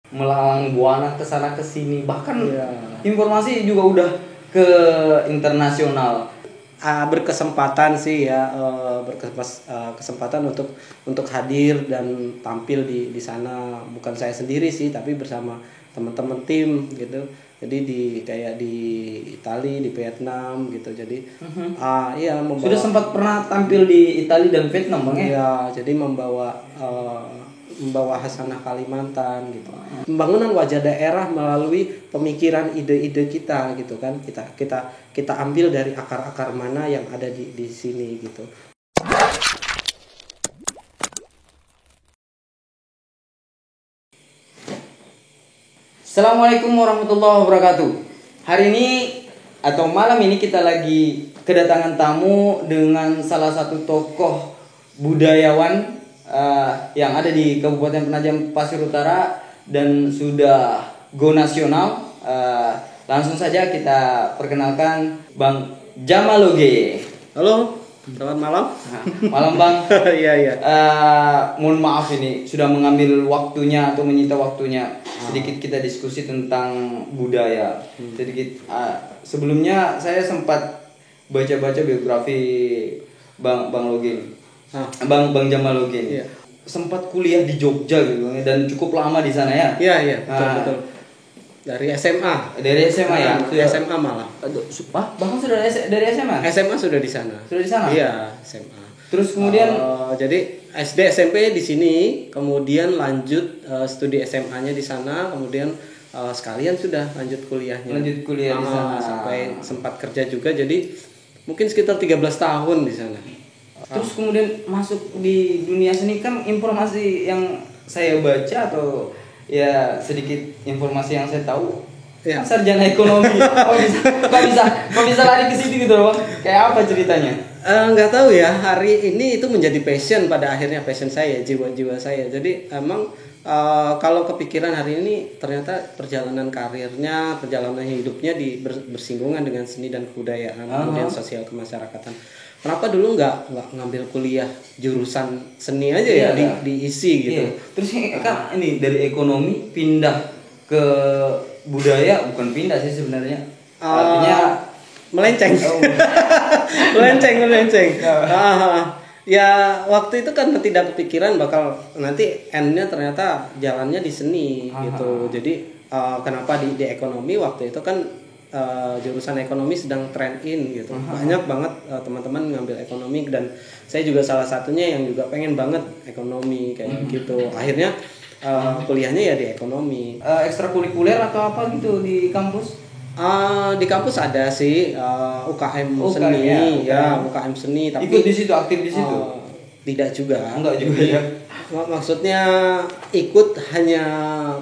melalang buana ke sana ke sini, bahkan informasi juga udah ke internasional. Berkesempatan sih ya, kesempatan untuk hadir dan tampil di sana, bukan saya sendiri sih tapi bersama teman-teman tim gitu. Jadi kayak di Italia, di Vietnam gitu. Jadi iya Sudah sempat pernah tampil di Italia dan Vietnam, Bang ya? Iya, jadi membawa hasanah Kalimantan gitu. Pembangunan wajah daerah melalui pemikiran ide-ide kita gitu kan. Kita ambil dari akar-akar mana yang ada di sini gitu. Assalamualaikum warahmatullahi wabarakatuh. Hari ini atau malam ini kita lagi kedatangan tamu dengan salah satu tokoh budayawan yang ada di Kabupaten Penajam Pasir Utara dan sudah go nasional. Langsung saja kita perkenalkan Bang Jamaloge. Halo, selamat malam. Malam Bang. Iya. Mohon maaf ini sudah mengambil waktunya atau menyita waktunya. Sedikit kita diskusi tentang budaya. Sedikit sebelumnya saya sempat baca-baca biografi Bang Login. Bang Jamaloge. Iya. Sempat kuliah di Jogja gitu dan cukup lama di sana ya. Iya, betul. Dari SMA. Dari SMA ya. Dari SMA malah. Bahkan sudah dari SMA. SMA sudah di sana. Sudah di sana. Iya, SMA. Terus kemudian jadi SD SMP di sini, kemudian lanjut studi SMA-nya di sana, kemudian sekalian sudah lanjut kuliahnya. Lanjut kuliah di sana sampai sempat kerja juga, jadi mungkin sekitar 13 tahun di sana. Terus kemudian masuk di dunia seni, kan informasi yang saya baca atau ya sedikit informasi yang saya tahu, kan sarjana ekonomi. Kok bisa lari ke situ gitu loh, Bang? Kayak apa ceritanya? Nggak tahu ya, hari ini itu menjadi passion, pada akhirnya passion saya, jiwa saya. Jadi emang kalau kepikiran hari ini ternyata perjalanan karirnya, perjalanan hidupnya bersinggungan dengan seni dan kebudayaan, kemudian sosial kemasyarakatan. Kenapa dulu nggak ngambil kuliah jurusan seni aja ya diisi gitu? Iya. Terus kan ini dari ekonomi pindah ke budaya, bukan pindah sih sebenarnya. Artinya melenceng. melenceng. Ya waktu itu kan tidak kepikiran bakal nanti endnya ternyata jalannya di seni gitu. Jadi kenapa di ekonomi waktu itu kan jurusan ekonomi sedang trend in gitu. Banyak banget teman-teman ngambil ekonomi dan saya juga salah satunya yang juga pengen banget ekonomi kayak gitu. Akhirnya kuliahnya ya di ekonomi. Ekstrakurikuler atau apa gitu di kampus? Di kampus ada sih UKM seni ya, UKM seni, tapi ikut di situ, aktif di situ. Tidak juga. Enggak juga ya. Maksudnya ikut hanya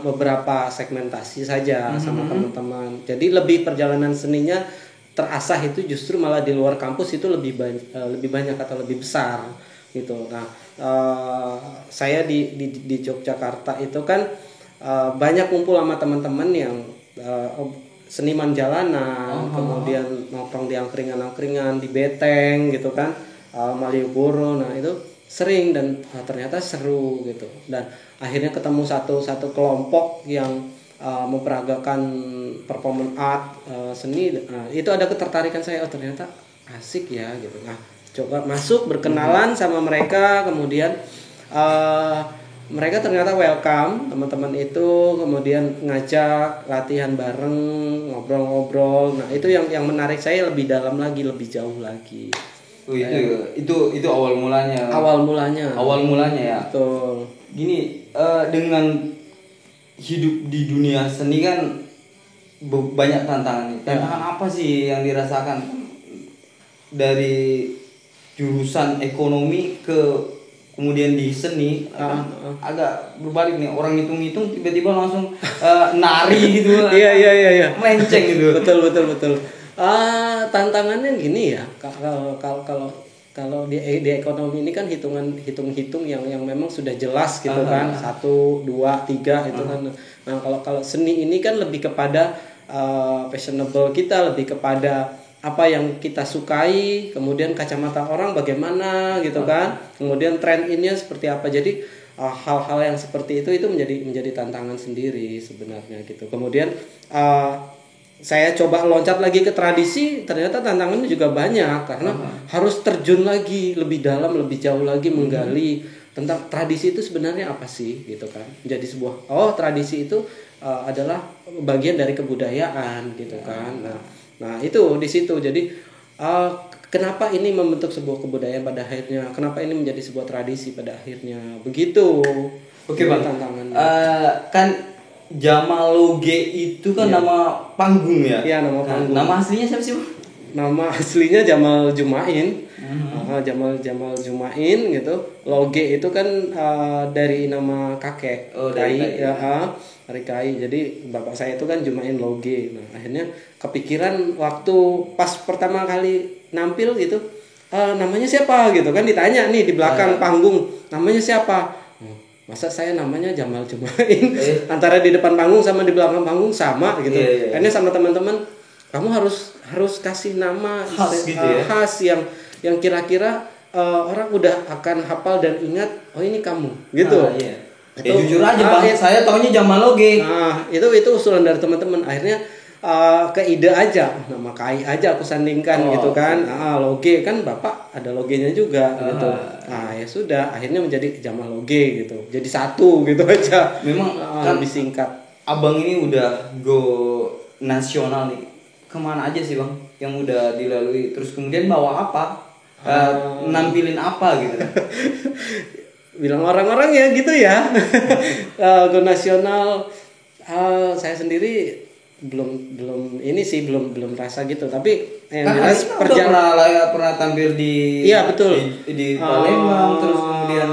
beberapa segmentasi saja sama teman-teman. Jadi lebih perjalanan seninya terasah itu justru malah di luar kampus itu lebih banyak atau lebih besar gitu. Nah, saya di Yogyakarta itu kan banyak kumpul sama teman-teman yang seniman jalanan, kemudian nongkrong di angkringan di beteng gitu kan, Malioboro. Nah itu sering dan ternyata seru gitu, dan akhirnya ketemu satu kelompok yang memperagakan performance art, seni. Itu ada ketertarikan saya, ternyata asik ya gitu. Nah coba masuk, berkenalan sama mereka, kemudian mereka ternyata welcome, teman-teman itu kemudian ngajak latihan bareng, ngobrol-ngobrol. Nah itu yang menarik saya lebih dalam lagi, lebih jauh lagi. Itu awal mulanya. Awal mulanya ya. Betul. Gini, dengan hidup di dunia seni kan banyak tantangan. Tantangan apa sih yang dirasakan dari jurusan ekonomi ke kemudian di seni? Agak berbalik nih, orang hitung-hitung tiba-tiba langsung nari gitu. Iya. Melenceng gitu. Betul. Tantangannya gini ya, kalau di ekonomi ini kan hitung yang memang sudah jelas gitu kan, 1, 2, 3 itu kan. Nah kalau seni ini kan lebih kepada fashionable kita, lebih kepada apa yang kita sukai, kemudian kacamata orang bagaimana gitu kan, kemudian trend innya seperti apa. Jadi hal-hal yang seperti itu menjadi tantangan sendiri sebenarnya gitu. Kemudian saya coba loncat lagi ke tradisi, ternyata tantangannya juga banyak karena harus terjun lagi lebih dalam, lebih jauh lagi menggali tentang tradisi itu sebenarnya apa sih gitu kan. Menjadi sebuah tradisi itu adalah bagian dari kebudayaan gitu kan. Nah itu di situ. Jadi kenapa ini membentuk sebuah kebudayaan pada akhirnya? Kenapa ini menjadi sebuah tradisi pada akhirnya? Begitu. Oke Bang. Tantangannya. Kan Jamaloge itu kan nama panggung ya? Iya, nama panggung. Nama aslinya siapa sih Bang? Nama aslinya Jamal Jumain. Jamal Jumain gitu. Loge itu kan dari nama kakek. Dari Kai. Dari Kai. Jadi bapak saya itu kan Jumain Loge. Nah, akhirnya kepikiran waktu pas pertama kali nampil gitu, namanya siapa gitu kan, ditanya nih di belakang panggung, namanya siapa? Masa saya namanya Jamal Jumain, antara di depan panggung sama di belakang panggung sama gitu. Akhirnya sama teman-teman, kamu harus kasih nama khas gitu ya? Khas yang kira-kira orang udah akan hafal dan ingat, oh ini kamu gitu. Jujur aja Bang, saya taunya Jamaloge. Nah itu usulan dari teman-teman. Akhirnya ke ide aja, nama Kai aja aku sandingkan gitu kan. Loge kan bapak ada logenya juga gitu. Nah ya sudah, akhirnya menjadi Jamaloge gitu. Jadi satu gitu aja. Memang kan lebih singkat. Abang ini udah go nasional nih. Kemana aja sih Bang yang udah dilalui? Terus kemudian bawa apa? Nampilin apa gitu? Bilang orang-orang ya gitu ya. Go nasional, saya sendiri belum ini sih belum rasa gitu, tapi yang jelas pernah tampil di betul di Palembang, terus kemudian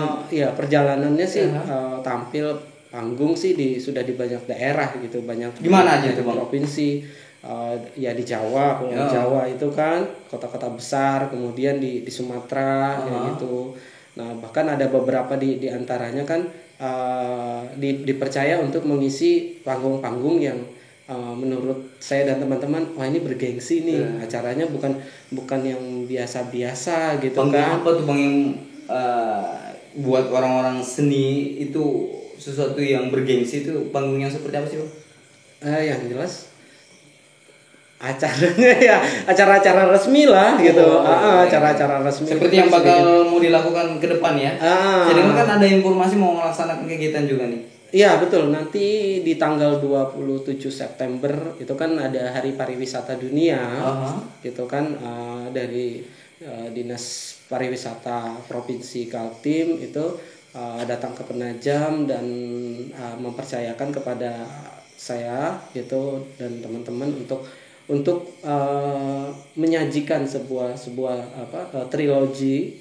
perjalanannya sih tampil panggung sih sudah di banyak daerah gitu, banyak di mana aja itu Bang? Provinsi, ya di Jawa, Pulau Jawa itu kan kota-kota besar, kemudian di Sumatera kayak gitu. Nah bahkan ada beberapa di antaranya kan dipercaya untuk mengisi panggung-panggung yang menurut saya dan teman-teman, wah ini bergengsi nih, acaranya bukan yang biasa-biasa gitu. Panggung kan. Apa tuh Bang yang buat orang-orang seni itu sesuatu yang bergengsi, itu panggung yang seperti apa sih Bang? Yang jelas acaranya ya acara-acara resmi lah gitu. Acara-acara resmi seperti yang bakal mau dilakukan ke depan ya. Jadi kan ada informasi mau melaksanakan kegiatan juga nih. Iya betul, nanti di tanggal 27 September itu kan ada Hari Pariwisata Dunia, gitu kan, dari Dinas Pariwisata Provinsi Kaltim itu datang ke Penajam dan mempercayakan kepada saya gitu dan teman-teman untuk menyajikan sebuah trilogi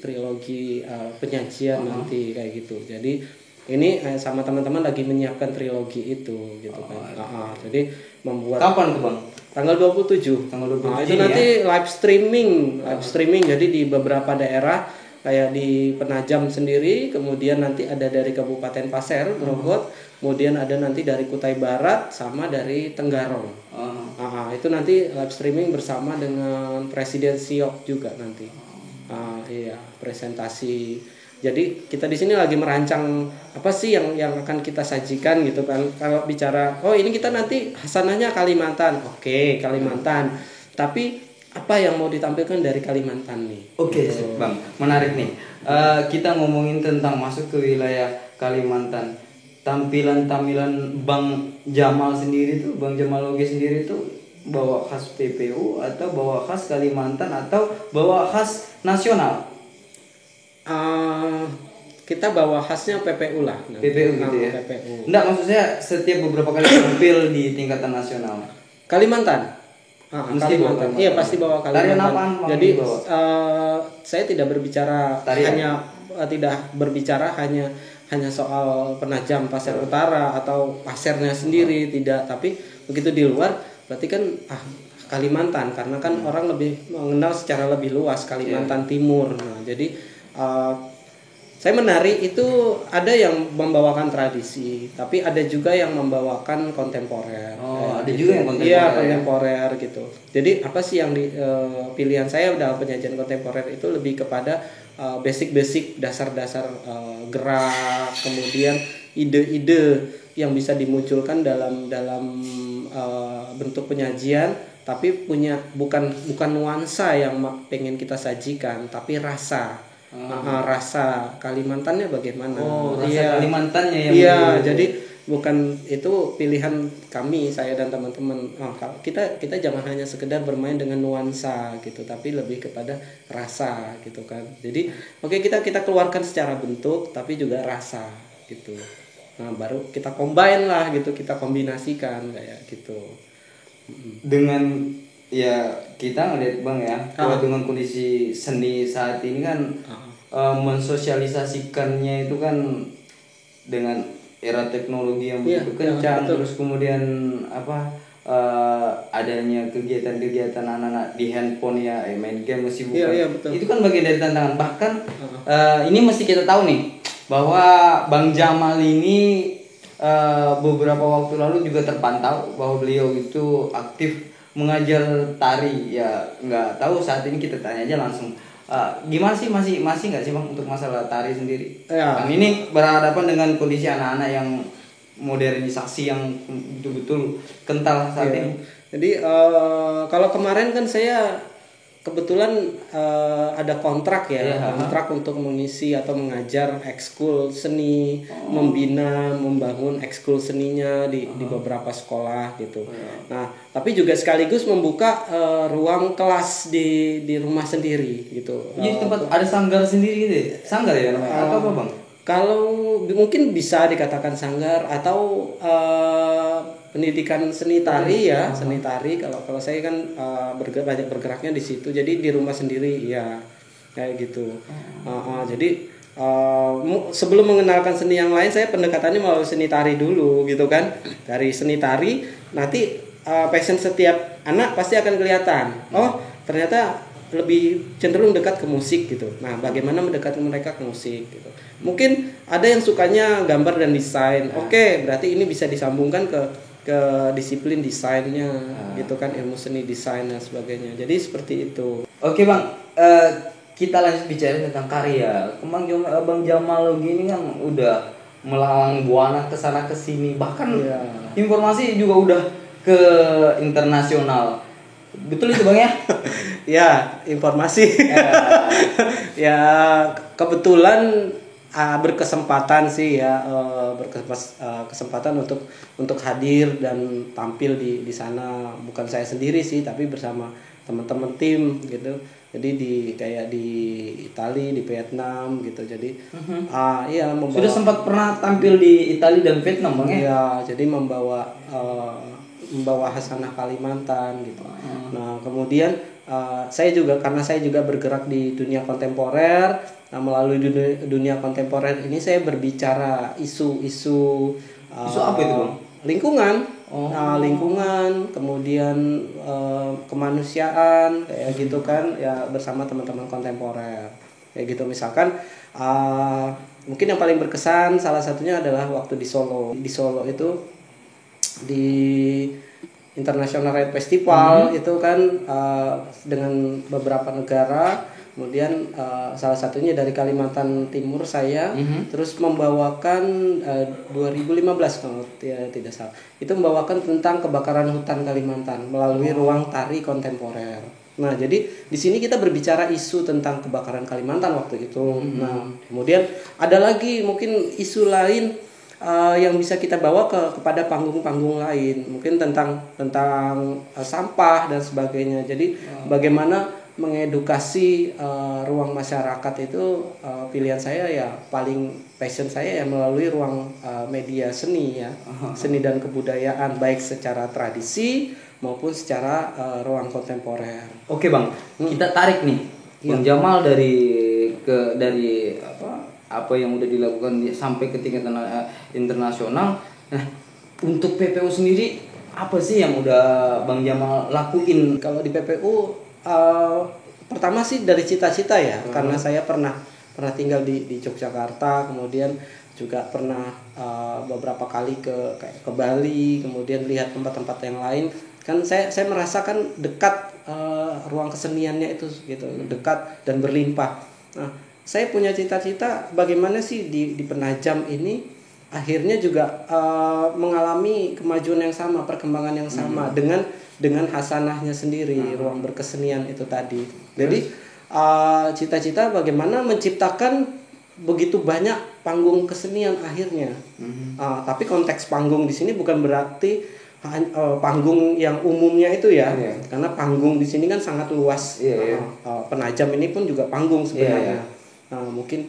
penyajian nanti kayak gitu. Jadi ini sama teman-teman lagi menyiapkan trilogi itu gitu kan. Jadi membuat kapan tuh Bang? Tanggal 27. Itu nanti live streaming jadi di beberapa daerah kayak di Penajam sendiri, kemudian nanti ada dari Kabupaten Pasir, Grogot, kemudian ada nanti dari Kutai Barat sama dari Tenggarong. Itu nanti live streaming bersama dengan Presiden Siok juga nanti. Presentasi. Jadi kita di sini lagi merancang apa sih yang akan kita sajikan gitu kan. Kalau bicara ini kita nanti hasanahnya Kalimantan. Oke, Kalimantan. Tapi apa yang mau ditampilkan dari Kalimantan nih? Oke, Bang. Menarik nih. Kita ngomongin tentang masuk ke wilayah Kalimantan. Tampilan Bang Jamal sendiri tuh, Bang Jamaloge sendiri tuh bawa khas PPU atau bawa khas Kalimantan atau bawa khas nasional? Kita bawa khasnya PPU lah. PPU gitu ya. PPU. Enggak, maksud saya setiap beberapa kali tampil di tingkatan nasional. Kalimantan. Kalimantan. Iya pasti bawa Kalimantan. Tarian apaan, jadi saya tidak berbicara hanya soal Penajam Pasir Utara atau pasirnya sendiri, tidak, tapi begitu di luar berarti kan Kalimantan, karena kan orang lebih mengenal secara lebih luas Kalimantan Timur. Nah, jadi Saya menari itu ada yang membawakan tradisi, tapi ada juga yang membawakan kontemporer. Oh, ada gitu. juga yang kontemporer. Iya, Ya? kontemporer gitu. Jadi apa sih yang pilihan saya dalam penyajian kontemporer itu lebih kepada basic-basic, dasar-dasar gerak, kemudian ide-ide yang bisa dimunculkan dalam bentuk penyajian, tapi punya bukan nuansa yang pengen kita sajikan, tapi rasa. Rasa Kalimantannya bagaimana? Oh, rasa Iya. Kalimantannya yang Iya, jadi bukan itu pilihan kami, saya dan teman-teman. Kita jangan hanya sekedar bermain dengan nuansa gitu, tapi lebih kepada rasa gitu kan. Jadi oke, kita keluarkan secara bentuk tapi juga rasa gitu. Nah, baru kita combine lah gitu, kita kombinasikan kayak gitu. dengan ya kita ngeliat Bang ya, kalau dengan kondisi seni saat ini kan mensosialisasikannya itu kan dengan era teknologi yang begitu kencang, terus kemudian adanya kegiatan-kegiatan anak-anak di handphone ya, main game masih bukan. Itu kan bagian dari tantangan. Bahkan ini mesti kita tahu nih bahwa Bang Jamal ini beberapa waktu lalu juga terpantau bahwa beliau itu aktif mengajar tari. Ya nggak tahu saat ini, kita tanya aja langsung. Gimana sih, masih nggak sih Bang untuk masalah tari sendiri? Ya. Kan ini berhadapan dengan kondisi anak-anak yang modernisasi yang betul-betul kental saat ini. Jadi kalau kemarin kan saya kebetulan ada kontrak kontrak untuk mengisi atau mengajar ekskul seni, membina, membangun ekskul seninya di beberapa sekolah gitu. Nah, tapi juga sekaligus membuka ruang kelas di rumah sendiri gitu. Jadi tempat ada sanggar sendiri gitu ya? Sanggar ya namanya? Atau apa Bang? Kalau mungkin bisa dikatakan sanggar atau pendidikan seni tari ya, seni tari. Kalau saya kan banyak bergeraknya di situ, jadi di rumah sendiri ya kayak gitu. Jadi sebelum mengenalkan seni yang lain, saya pendekatannya melalui seni tari dulu gitu kan. Dari seni tari nanti passion setiap anak pasti akan kelihatan. Oh ternyata lebih cenderung dekat ke musik gitu. Nah, bagaimana mendekati mereka ke musik gitu. Mungkin ada yang sukanya gambar dan desain. Oke, berarti ini bisa disambungkan ke disiplin desainnya gitu kan, ilmu seni desain dan sebagainya. Jadi seperti itu. Oke Bang, kita lanjut bicara tentang karya. Bang Jamal gini kan udah melalang buana ke sana ke sini, bahkan informasi juga udah ke internasional. Betul itu Bang ya? Ya, informasi. Ya, kebetulan berkesempatan sih ya, kesempatan untuk hadir dan tampil di sana. Bukan saya sendiri sih, tapi bersama teman-teman tim gitu. Jadi di Italia, di Vietnam gitu. Jadi sudah sempat pernah tampil di Italia dan Vietnam Bang ya? Iya, jadi membawa hasanah Kalimantan gitu. Nah, kemudian karena saya juga bergerak di dunia kontemporer. Nah, melalui dunia kontemporer ini saya berbicara isu apa itu Bang? Lingkungan. Lingkungan, kemudian kemanusiaan kayak gitu kan ya, bersama teman-teman kontemporer. Kayak gitu, misalkan mungkin yang paling berkesan salah satunya adalah waktu di Solo. Di Solo itu di International Ride Festival itu kan dengan beberapa negara, kemudian salah satunya dari Kalimantan Timur saya, terus membawakan 2015 kalau tidak salah, itu membawakan tentang kebakaran hutan Kalimantan melalui ruang tari kontemporer. Nah, jadi di sini kita berbicara isu tentang kebakaran Kalimantan waktu itu. Nah, kemudian ada lagi mungkin isu lain yang bisa kita bawa kepada panggung-panggung lain, mungkin tentang sampah dan sebagainya. Jadi bagaimana mengedukasi ruang masyarakat itu pilihan saya ya, paling passion saya ya melalui ruang media seni ya, seni dan kebudayaan baik secara tradisi maupun secara ruang kontemporer. Oke Bang, kita tarik nih Bang Jamal dari apa yang udah dilakukan sampai ke tingkat internasional. Nah, untuk PPU sendiri apa sih yang udah Bang Jamal lakuin? Kalau di PPU pertama sih dari cita-cita ya, karena saya pernah pernah tinggal di Yogyakarta, kemudian juga pernah beberapa kali kayak ke Bali, kemudian lihat tempat-tempat yang lain. Kan saya merasakan dekat ruang keseniannya itu gitu, dekat dan berlimpah. Nah, saya punya cita-cita bagaimana sih di Penajam ini akhirnya juga mengalami kemajuan yang sama, perkembangan yang sama dengan hasanahnya sendiri, ruang berkesenian itu tadi. Jadi cita-cita bagaimana menciptakan begitu banyak panggung kesenian akhirnya. Tapi konteks panggung di sini bukan berarti panggung yang umumnya itu ya, karena panggung di sini kan sangat luas. Penajam ini pun juga panggung sebenarnya. Mungkin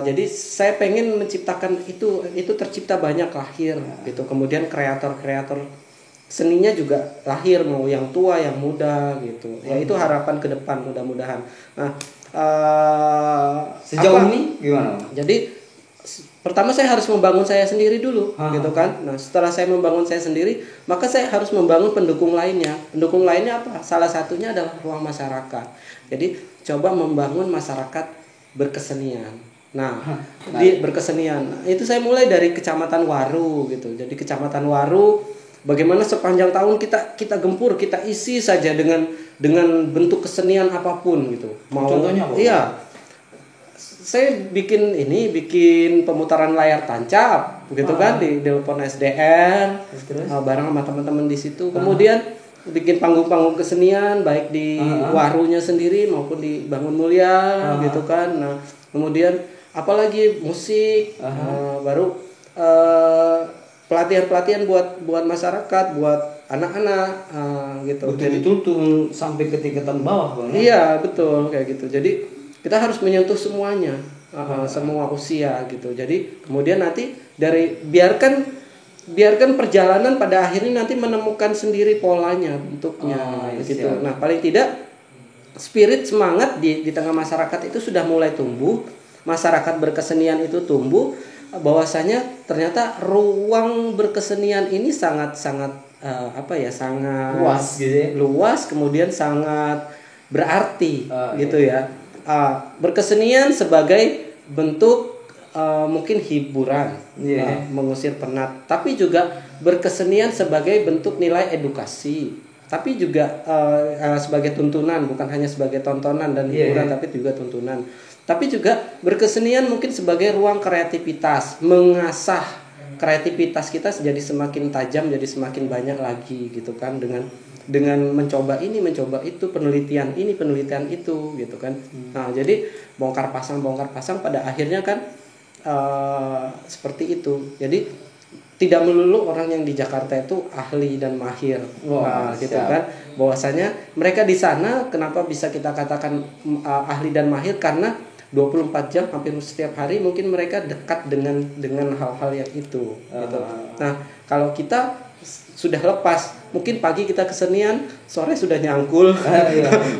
jadi saya pengen menciptakan itu tercipta banyak lahir gitu. Kemudian kreator-kreator seninya juga lahir, mau yang tua yang muda gitu. Ya itu harapan ke depan mudah-mudahan. Nah, sejauh ini gimana? Jadi pertama saya harus membangun saya sendiri dulu gitu kan. Nah, setelah saya membangun saya sendiri, maka saya harus membangun pendukung lainnya. Pendukung lainnya apa? Salah satunya adalah ruang masyarakat. Jadi coba membangun masyarakat berkesenian. Nah, di berkesenian. Itu saya mulai dari Kecamatan Waru gitu. Jadi Kecamatan Waru bagaimana sepanjang tahun kita gempur, kita isi saja dengan bentuk kesenian apapun gitu. Contohnya apa? Iya. Saya bikin pemutaran layar tancap gitu kan di depan SDR bareng sama teman-teman di situ. Kemudian bikin panggung-panggung kesenian baik di Warunya sendiri maupun di Bangun Mulia gitu kan. Nah, kemudian apalagi musik, baru pelatihan-pelatihan buat masyarakat, buat anak-anak gitu. Jadi turun sampai ke tingkatan bawah, Bang. Iya, betul kayak gitu. Jadi kita harus menyentuh semuanya, semua usia gitu. Jadi kemudian nanti biarkan perjalanan pada akhirnya nanti menemukan sendiri polanya, bentuknya gitu. Nah, paling tidak spirit semangat di tengah masyarakat itu sudah mulai tumbuh. Masyarakat berkesenian itu tumbuh, bahwasanya ternyata ruang berkesenian ini sangat sangat luas gitu ya. Luas, kemudian sangat berarti gitu ya. Berkesenian sebagai bentuk mungkin hiburan, mengusir penat, tapi juga berkesenian sebagai bentuk nilai edukasi, tapi juga sebagai tuntunan, bukan hanya sebagai tontonan dan hiburan, tapi juga tuntunan. Tapi juga berkesenian mungkin sebagai ruang kreativitas, mengasah kreativitas kita jadi semakin tajam, jadi semakin banyak lagi gitu kan, dengan mencoba ini, mencoba itu, penelitian ini, penelitian itu gitu kan. Nah, jadi bongkar pasang pada akhirnya kan seperti itu. Jadi tidak melulu orang yang di Jakarta itu ahli dan mahir, gitu kan. Bahwasanya mereka di sana kenapa bisa kita katakan ahli dan mahir, karena 24 jam hampir setiap hari mungkin mereka dekat dengan hal-hal yang itu gitu. Nah, kalau kita sudah lepas, mungkin pagi kita kesenian, sore sudah nyangkul,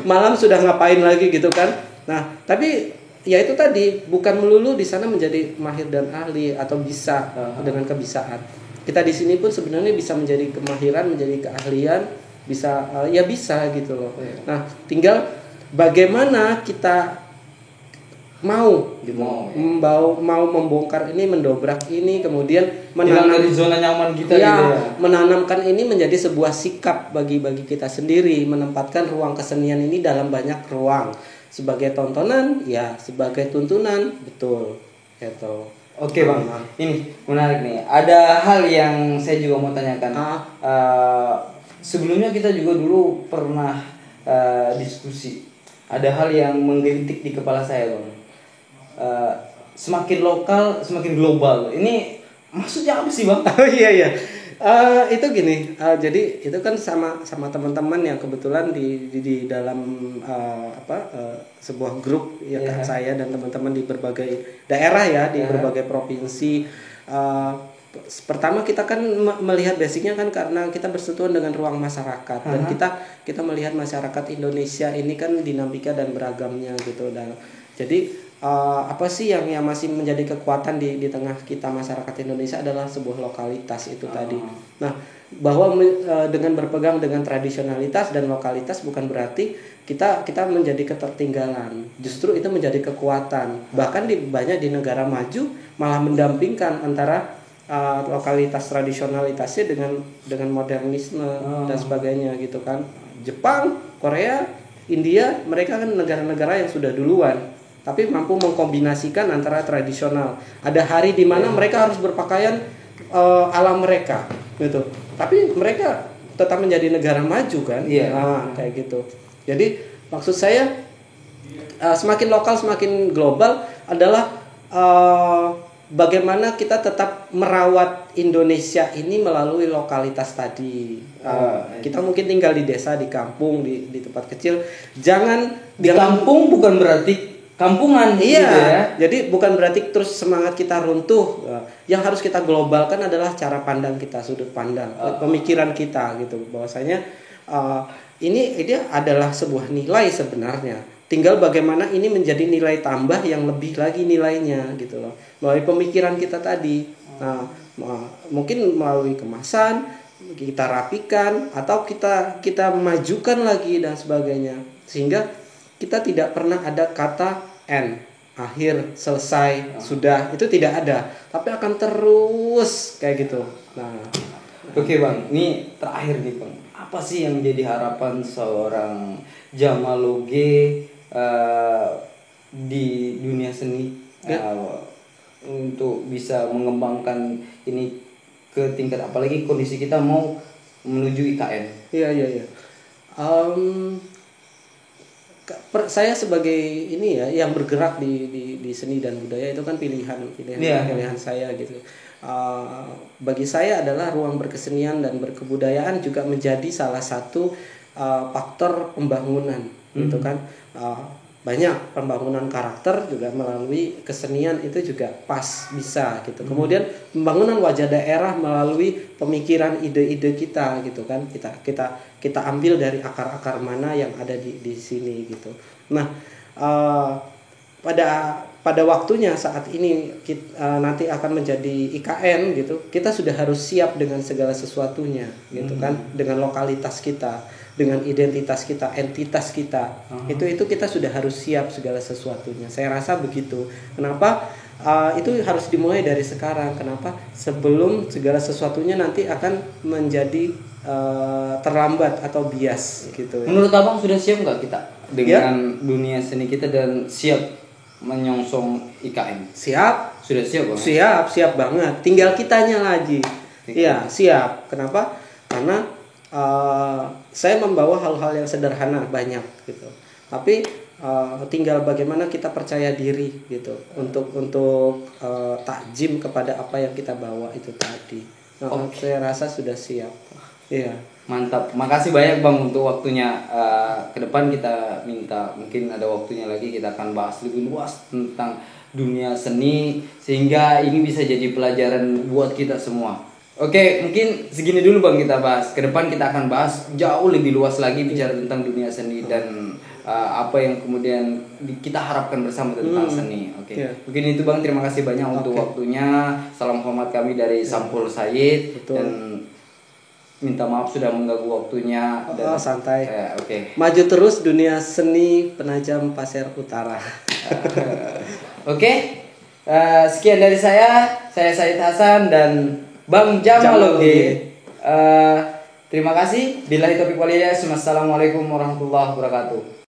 malam sudah ngapain lagi gitu kan. Nah, tapi ya itu tadi, bukan melulu di sana menjadi mahir dan ahli atau bisa dengan kebisaan. Kita di sini pun sebenarnya bisa menjadi kemahiran, menjadi keahlian, bisa bisa gitu loh. Nah, tinggal bagaimana kita mau membongkar ini, mendobrak ini, kemudian menanam dari zona nyaman kita gitu ya. Menanamkan ini menjadi sebuah sikap bagi kita sendiri, menempatkan ruang kesenian ini dalam banyak ruang, sebagai tontonan, ya sebagai tuntunan, betul gitu. Oke Bang, ini menarik nih. Ada hal yang saya juga mau tanyakan. Sebelumnya kita juga dulu pernah diskusi. Ada hal yang menggelitik di kepala saya Bang. Semakin lokal, semakin global. Ini maksudnya apa sih Bang? Iya. Itu gini, jadi itu kan sama teman-teman yang kebetulan di dalam sebuah grup ya kan, saya dan teman-teman di berbagai daerah ya, di berbagai provinsi. Pertama kita kan melihat basicnya kan karena kita bersentuhan dengan ruang masyarakat, dan kita melihat masyarakat Indonesia ini kan dinamika dan beragamnya gitu, dan jadi apa sih yang masih menjadi kekuatan di tengah kita masyarakat Indonesia adalah sebuah lokalitas itu tadi. Nah, bahwa dengan berpegang dengan tradisionalitas dan lokalitas bukan berarti kita menjadi ketertinggalan. Justru itu menjadi kekuatan. Bahkan banyak di negara maju malah mendampingkan antara lokalitas tradisionalitasnya dengan modernisme dan sebagainya gitu kan. Jepang, Korea, India, mereka kan negara-negara yang sudah duluan, tapi mampu mengkombinasikan antara tradisional. Ada hari di mana mereka harus berpakaian ala mereka, gitu. Tapi mereka tetap menjadi negara maju kan? Kayak gitu. Jadi maksud saya semakin lokal semakin global adalah bagaimana kita tetap merawat Indonesia ini melalui lokalitas tadi. Kita mungkin tinggal di desa, di kampung, di tempat kecil. Jangan kampung bukan berarti kampungan. Iya, gitu ya. Jadi bukan berarti terus semangat kita runtuh. Yang harus kita globalkan adalah cara pandang kita, sudut pandang, pemikiran kita gitu. Bahwasanya ini adalah sebuah nilai sebenarnya. Tinggal bagaimana ini menjadi nilai tambah yang lebih lagi nilainya gitu loh. Melalui pemikiran kita tadi. Mungkin melalui kemasan, kita rapikan atau kita majukan lagi dan sebagainya. Sehingga kita tidak pernah ada kata end, akhir, selesai, sudah, itu tidak ada, tapi akan terus kayak gitu. Oke Bang, ini terakhir nih Bang, apa sih yang jadi harapan seorang Jamaloge di dunia seni untuk bisa mengembangkan ini ke tingkat, apalagi kondisi kita mau menuju IKN? Iya. Saya sebagai ini ya yang bergerak di seni dan budaya itu kan pilihan saya gitu. Bagi saya adalah ruang berkesenian dan berkebudayaan juga menjadi salah satu faktor pembangunan gitu kan. Banyak pembangunan karakter juga melalui kesenian itu juga pas bisa gitu. Kemudian pembangunan wajah daerah melalui pemikiran ide-ide kita gitu kan. Kita ambil dari akar-akar mana yang ada di sini gitu. Nah, pada waktunya saat ini nanti akan menjadi IKN gitu. Kita sudah harus siap dengan segala sesuatunya gitu kan, dengan lokalitas kita, dengan identitas kita, entitas kita. Itu kita sudah harus siap segala sesuatunya. Saya rasa begitu. Kenapa? Itu harus dimulai dari sekarang. Kenapa? Sebelum segala sesuatunya nanti akan menjadi terlambat atau bias gitu ya. Menurut Abang sudah siap nggak kita dengan dunia seni kita dan siap menyongsong IKN? Siap. Sudah siap Bang? Siap banget. Tinggal kitanya lagi. Iya, siap. Kenapa? Karena saya membawa hal-hal yang sederhana banyak gitu. Tapi tinggal bagaimana kita percaya diri gitu untuk takjim kepada apa yang kita bawa itu tadi. Saya rasa sudah siap. Iya. Mantap. Makasih banyak Bang untuk waktunya. Ke depan kita minta mungkin ada waktunya lagi kita akan bahas lebih luas tentang dunia seni sehingga ini bisa jadi pelajaran buat kita semua. Oke, mungkin segini dulu Bang kita bahas. Ke depan kita akan bahas jauh lebih luas lagi bicara tentang dunia seni dan apa yang kemudian kita harapkan bersama tentang seni. Oke. Mungkin itu Bang, terima kasih banyak untuk waktunya. Salam hormat kami dari Sampul Said. Betul. Dan minta maaf sudah mengganggu waktunya. Dan, santai. Oke. Maju terus dunia seni Penajam Pasir Utara. Oke. Sekian dari saya Said Hasan dan Bang Jamaloge. Terima kasih. Billahi taufiq wal hidayah. Assalamualaikum warahmatullahi wabarakatuh.